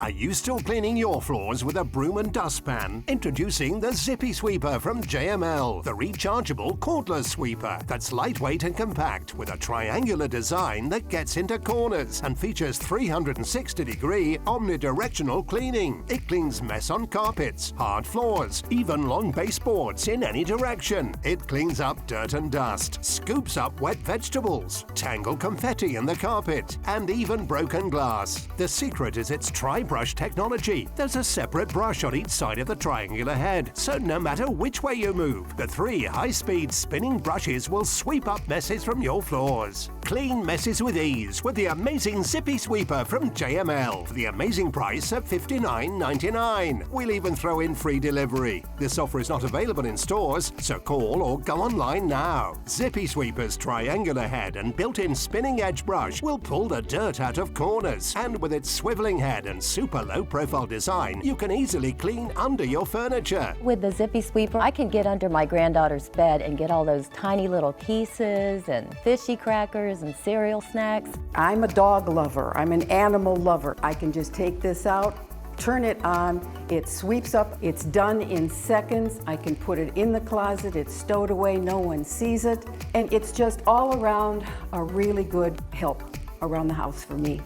Are you still cleaning your floors with a broom and dustpan? Introducing the Zippi Sweeper from JML, the rechargeable cordless sweeper that's lightweight and compact with a triangular design that gets into corners and features 360-degree omni-directional cleaning. It cleans mess on carpets, hard floors, even long baseboards in any direction. It cleans up dirt and dust, scoops up wet vegetables, tangled confetti in the carpet, and even broken glass. The secret is its tri-brush technology. There's a separate brush on each side of the triangular head, so no matter which way you move, the 3 high-speed spinning brushes will sweep up messes from your floors. Clean messes with ease with the amazing Zippi Sweeper from JML for the amazing price of $59.99. We'll even throw in free delivery. This offer is not available in stores, so call or go online now. Zippi Sweeper's triangular head and built-in spinning edge brush will pull the dirt out of corners, and with its swiveling head and super low-profile design, you can easily clean under your furniture. With the Zippi Sweeper, I can get under my granddaughter's bed and get all those tiny little pieces and fishy crackers and cereal snacks. I'm a dog lover. I'm an animal lover. I can just take this out, turn it on, it sweeps up, it's done in seconds. I can put it in the closet, it's stowed away, no one sees it, and it's just all around a really good help around the house for me.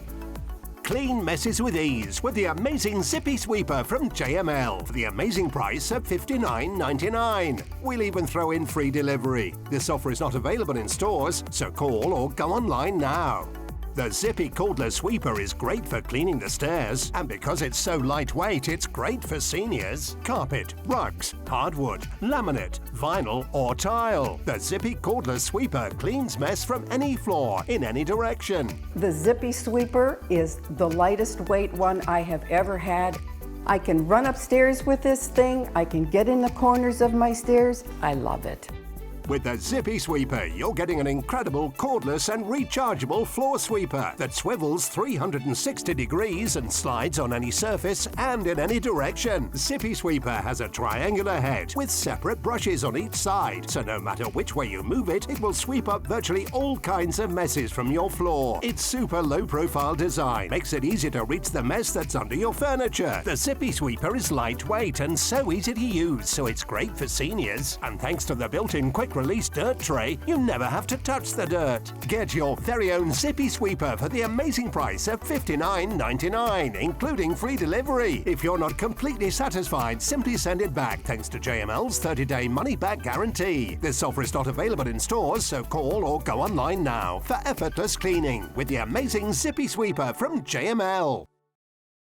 Clean messes with ease with the amazing Zippi Sweeper from JML for the amazing price of $59.99. We'll even throw in free delivery. This offer is not available in stores, so call or go online now. The Zippi cordless sweeper is great for cleaning the stairs, and because it's so lightweight, it's great for seniors. Carpet, rugs, hardwood, laminate, vinyl or tile. The Zippi cordless sweeper cleans mess from any floor in any direction. The Zippi Sweeper is the lightest weight one I have ever had. I can run upstairs with this thing. I can get in the corners of my stairs. I love it. With the Zippi Sweeper, you're getting an incredible cordless and rechargeable floor sweeper that swivels 360 degrees and slides on any surface and in any direction. Zippi Sweeper has a triangular head with separate brushes on each side, so no matter which way you move it, it will sweep up virtually all kinds of messes from your floor. Its super low-profile design makes it easy to reach the mess that's under your furniture. The Zippi Sweeper is lightweight and so easy to use, so it's great for seniors. And thanks to the built-in quick-release dirt tray, you never have to touch the dirt. Get your very own Zippi Sweeper for the amazing price of $59.99, including free delivery. If you're not completely satisfied, simply send it back thanks to JML's 30-day money-back guarantee. This offer is not available in stores, so call or go online now for effortless cleaning with the amazing Zippi Sweeper from JML.